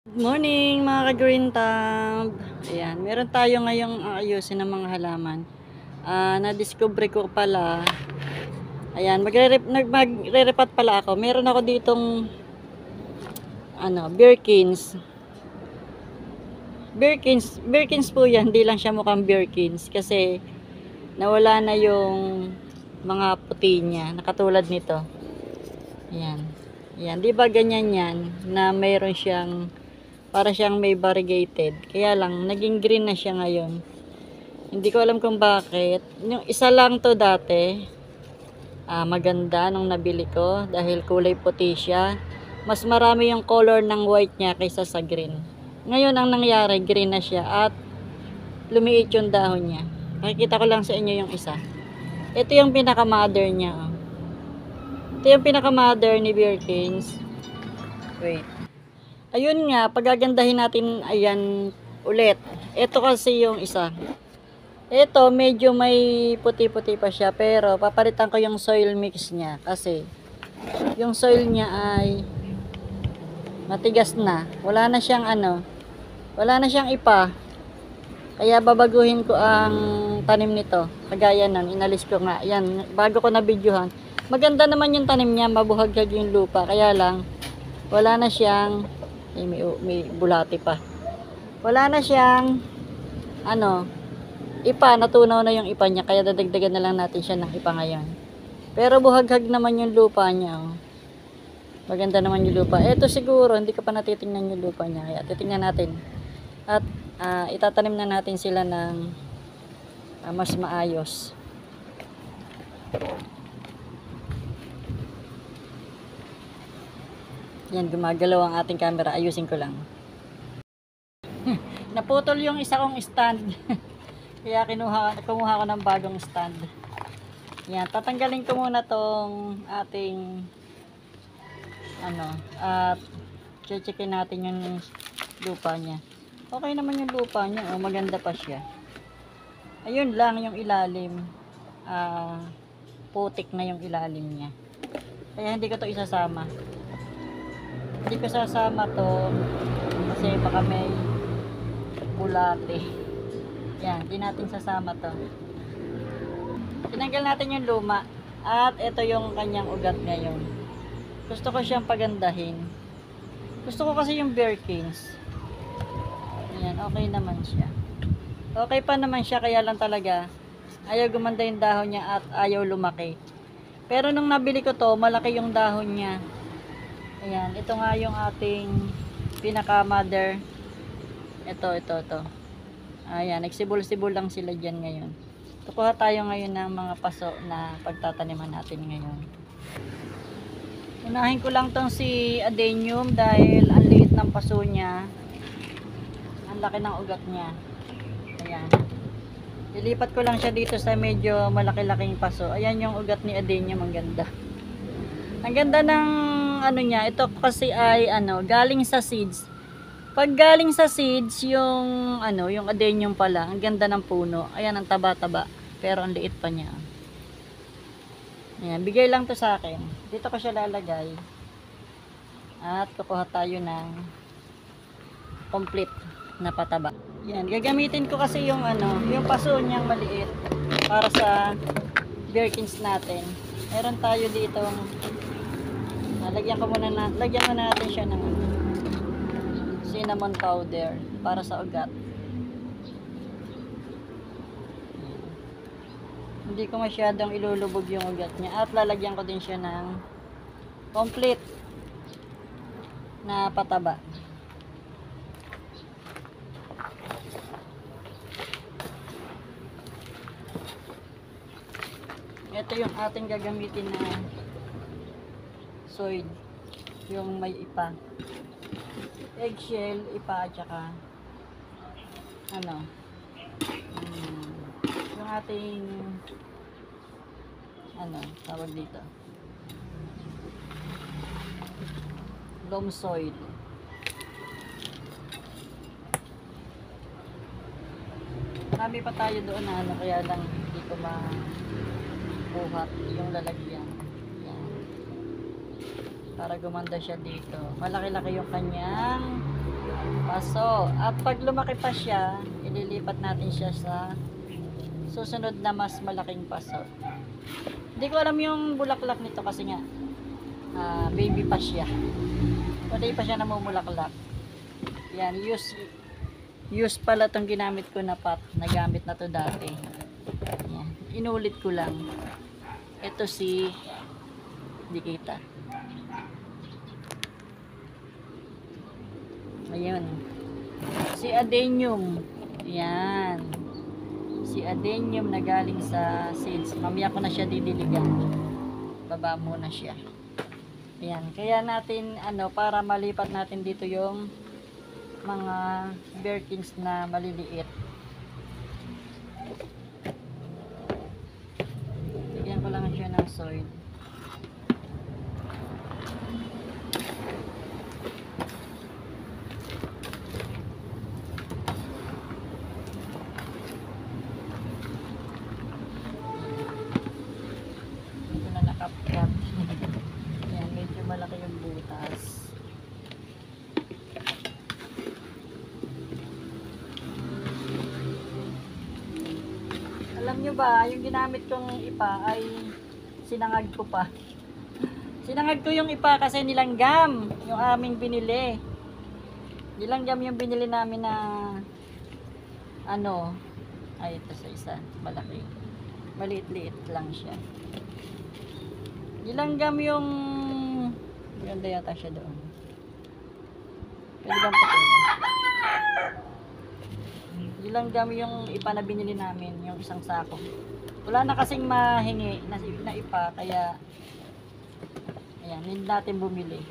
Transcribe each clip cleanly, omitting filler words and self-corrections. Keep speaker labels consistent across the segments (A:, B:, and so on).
A: Good morning mga ka-green thumb. Ayan, meron tayo ngayong ayusin ng mga halaman. Na-discover ko pala. Ayan, magre-repat pala ako. Meron ako ditong Birkins. Birkins po 'yan, hindi lang siya mukhang Birkins kasi nawala na yung mga puti niya, nakatulad nito. Ayan. Ayan, 'di ba ganyan 'yan na mayroon siyang para siyang may variegated. Kaya lang, naging green na siya ngayon. Hindi ko alam kung bakit. Yung isa lang to dati, maganda nung nabili ko dahil kulay puti siya. Mas marami yung color ng white niya kaysa sa green. Ngayon ang nangyari, green na siya at lumiit yung dahon niya. Nakikita ko lang sa inyo yung isa. Ito yung pinaka-mother niya. Oh. Ito yung pinaka-mother ni Birkins. Wait. Ayun nga, pagagandahin natin, ayan, ulit. Ito kasi yung isa. Ito, medyo may puti-puti pa siya, pero papalitan ko yung soil mix niya. Kasi, yung soil niya ay matigas na. Wala na siyang wala na siyang ipa. Kaya babaguhin ko ang tanim nito. Kagaya nun, inalis ko nga. Yan, bago ko na-videohan. Maganda naman yung tanim niya, mabuhaghag yung lupa. Kaya lang, wala na siyang may bulati pa. Wala na siyang ipa, natunaw na yung ipa niya, kaya dadagdagan na lang natin siya ng ipa ngayon. Pero buhaghag naman yung lupa niya. Oh. Maganda naman yung lupa. Ito siguro, hindi ko pa natitingnan yung lupa niya, kaya titingnan natin. At itatanim na natin sila ng mas maayos. Yan, gumagalaw ang ating camera. Ayusin ko lang. Naputol yung isa kong stand. Kaya kumuha ko ng bagong stand. Yan, tatanggalin ko muna tong ating at checkin natin yung lupa niya. Okay naman yung lupa niya. Oh, maganda pa siya. Ayun lang yung ilalim. Putik na yung ilalim niya. Kaya hindi ko to isasama. Hindi ko sasama to kasi baka may bulate. Yan, hindi natin sasama to. Tinanggal natin yung luma at ito yung kanyang ugat ngayon. Gusto ko siyang pagandahin. Gusto ko kasi yung Birkins. Ayan, okay naman siya. Okay pa naman siya, kaya lang talaga ayaw gumanda yung dahon niya at ayaw lumaki. Pero nung nabili ko to, malaki yung dahon niya. Ayan, ito nga yung ating pinaka-mother. Ito. Ayan, nagsibol-sibol lang sila dyan ngayon. Kukuha tayo ngayon ng mga paso na pagtataniman natin ngayon. Unahin ko lang tong si adenium dahil ang liit ng paso niya. Ang laki ng ugat niya. Ayan. Ilipat ko lang siya dito sa medyo malaki-laking paso. Ayan yung ugat ni adenium, ang ganda. Ang ganda ng niya, ito kasi ay galing sa seeds. Pag galing sa seeds, yung yung adenium pala, ang ganda ng puno. Ayan, ang taba-taba, pero ang liit pa niya. Ayan, bigay lang to sa akin. Dito ko siya lalagay. At kukuha tayo ng complete na pataba. Yan, gagamitin ko kasi yung yung paso niyang maliit para sa Birkins natin. Meron tayo dito lagyan mo natin siya ng cinnamon powder para sa ugat. Hindi ko masyadong ilulubog yung ugat niya at lalagyan ko din siya ng complete na pataba. Ito yung ating gagamitin na soil, yung may ipa, eggshell, ipa, at saka yung ating tawag dito, loam soil. Marami pa tayo doon na kaya lang hindi ko mabuhat yung lalagyan. Para gumanda siya dito. Malaki-laki yung kanyang paso. At pag lumaki pa siya, ililipat natin siya sa susunod na mas malaking paso. Hindi ko alam yung bulaklak nito kasi nga baby pa siya. Hindi pa siya namumulaklak. Yan, use pala tong ginamit ko na pot. Nagamit na to dati. Yan, inulit ko lang. Ito si, hindi kita. Ayun. Si adenium. Yan. Si adenium na galing sa seeds. Mamaya ko na siya didiligan. Baba muna siya. Ayan. Kaya natin, para malipat natin dito yung mga Birkins na maliliit. Bigyan ko lang siya ng soil. Kapkat. Ayan, medyo malaki yung butas. Alam nyo ba, yung ginamit kong ipa ay sinangag ko pa. Sinangag ko yung ipa kasi nilanggam yung aming binili. Nilanggam yung binili namin na ay ito sa isa, malaki. Maliit-liit lang siya. Nilanggam yung ganda yata siya doon. Pwede bang patuloy? Nilanggam yung ipa na binili namin, yung isang sako. Wala na kasing mahingi na ipa, kaya ayan, hindi natin bumili.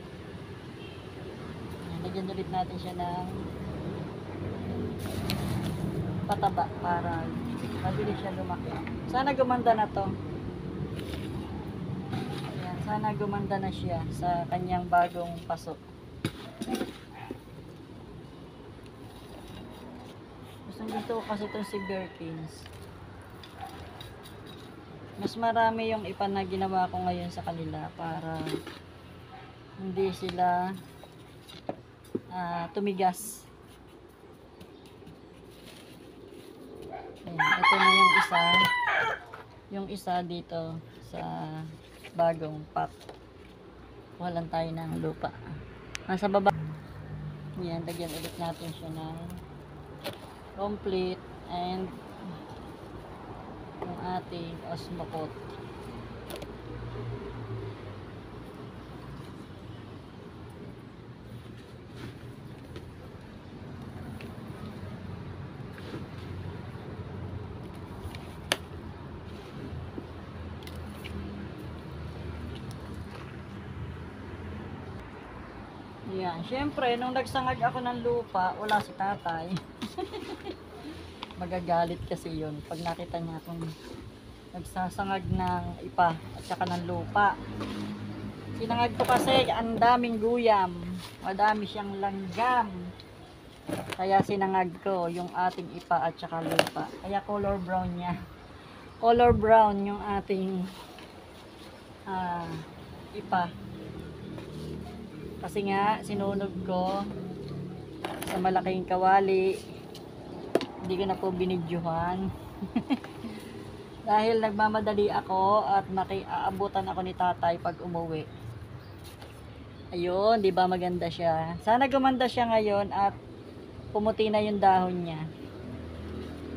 A: Ayan, lagyan ulit natin siya ng pataba para mabilis siya lumaki. Sana gumanda na to. Sana gumanda na siya sa kanyang bagong paso. Gusto ko kasi itong si Birkins. Mas marami yung ipa na ginawa ko ngayon sa kanila para hindi sila tumigas. Ayan, ito na yung isa. Yung isa dito sa bagong pot. Walan tayo ng lupa. Nasa baba. Yan, lagyan ulit natin siya ng complete and yung ating osmocot. Yan, syempre, nung nagsangag ako ng lupa, wala si tatay. Magagalit kasi yun pag nakita niya akong nagsasangag ng ipa at saka ng lupa. Sinangag ko kasi ang daming guyam, madami siyang langgam, kaya sinangag ko yung ating ipa at saka lupa. Kaya color brown niya, color brown yung ating ipa. Kasi nga, sinunog ko sa malaking kawali. Hindi ko na po binidyuhan. Dahil nagmamadali ako at aabutan ako ni tatay pag umuwi. Ayun, di ba maganda siya? Sana gumanda siya ngayon at pumuti na yung dahon niya.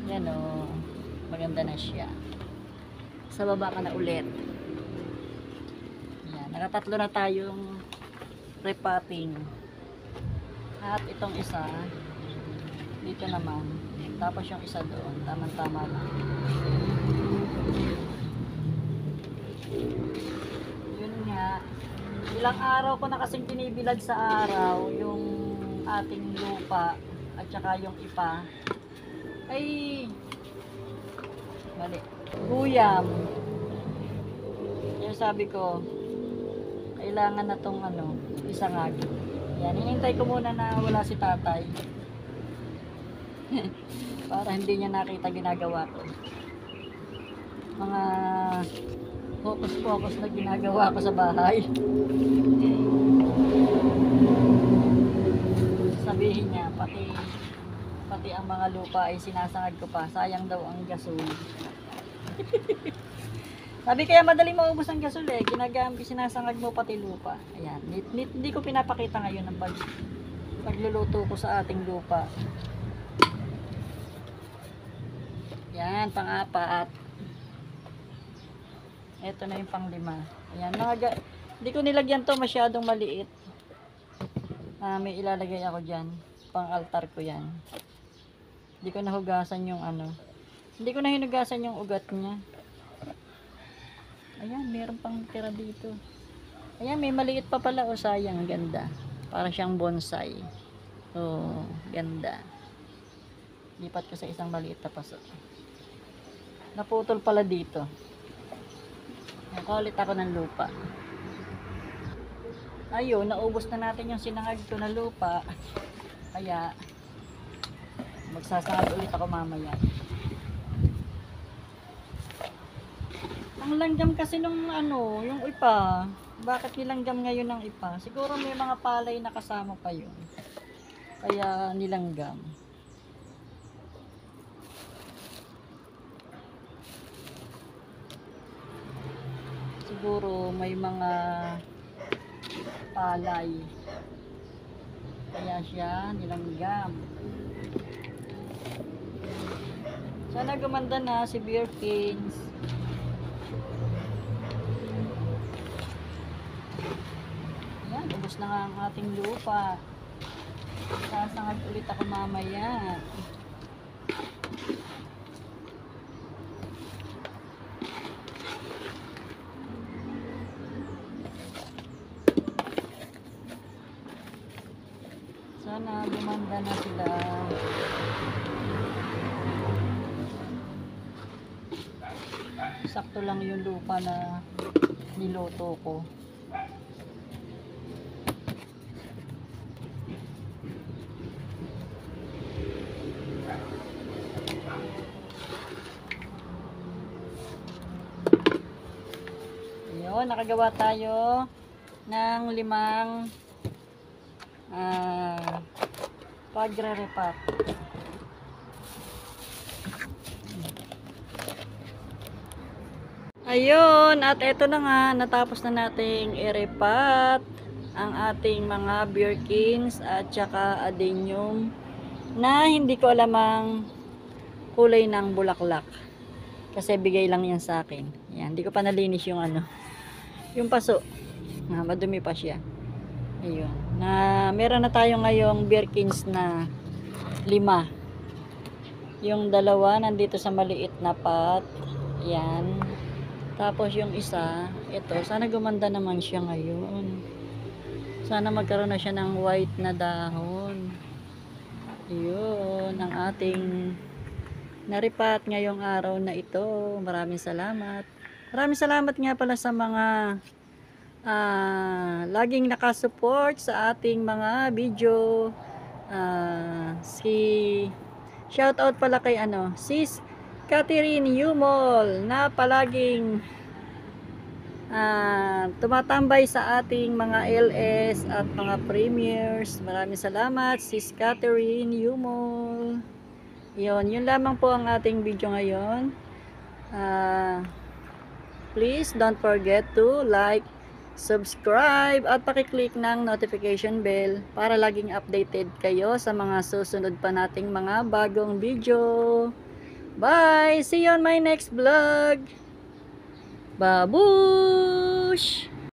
A: Yan o, maganda na siya. Sa baba ka na ulit. Yan, nakatatlo na tayong repotting. At itong isa dito naman, tapos yung isa doon, tamang-tama lang. Yun nga, ilang araw ko na kasing binibilad sa araw yung ating lupa at saka yung ipa ay mali, guyam. Yung sabi ko kailangan na tong isangag. Yan, hinintay ko muna na wala si tatay. Para hindi niya nakita ginagawa ko. Mga focus-focus na ginagawa ko sa bahay. sasabihin niya, pati ang mga lupa ay sinasangag ko pa. Sayang daw ang gasol. Sabi kaya madaling maubos ang gasol eh. Sinasangag mo pati lupa. Ayan. Hindi ko pinapakita ngayon ang pagluluto ko sa ating lupa. Yan, pang-apat. Ito na yung pang-5. Ayan, hindi ko nilagyan to masyadong maliit. May ilalagay ako dyan. Pang-altar ko yan. Hindi ko nahugasan yung Hindi ko na hinugasan yung ugat niya. Ayan, meron pang tira dito. Ayan, may maliit pa pala. O, sayang, ganda. Para siyang bonsai. Oh, ganda. Lipat ko sa isang maliit na paso. Naputol pala dito. Nakulit ako ng lupa. Ayun, naubos na natin yung sinangag ko na lupa. Kaya, magsasangag ulit ako mamaya. Ang langgam kasi nung yung ipa. Bakit nilanggam ngayon ng ipa? Siguro may mga palay na kasama pa yun. Kaya nilanggam. Siguro may mga palay. Kaya siya nilanggam. Sana gumanda na si Birkins. Yan, ubos na nga ang ating lupa. Sasangag ulit ako mamaya. Sana gumanda na sila. Sakto lang yung lupa na niloto ko. Ayun, nakagawa tayo ng 5 pagre-repat. Ayun, at eto na nga, natapos na nating i-repat ang ating mga Birkins at saka adenium na hindi ko alam ang kulay ng bulaklak. Kasi bigay lang yan sa akin. Yan, hindi ko pa nalinis yung yung paso. Madumi pa siya. Ayun. Meron na tayo ngayong Birkins na 5. Yung 2 nandito sa maliit na pot. Yan. Tapos yung isa, ito, sana gumanda naman siya ngayon. Sana magkaroon na siya ng white na dahon. Ayun, ang ating naripat ngayong araw na ito. Maraming salamat. Maraming salamat nga pala sa mga laging nakasupport sa ating mga video. Shout out pala kay Sis Catherine Yumol na palaging tumatambay sa ating mga LS at mga premiers. Maraming salamat, Sis Catherine Yumol. Yun lamang po ang ating video ngayon. Please don't forget to like, subscribe at pakiclick ng notification bell para laging updated kayo sa mga susunod pa nating mga bagong video. Bye! See you on my next vlog! Babush!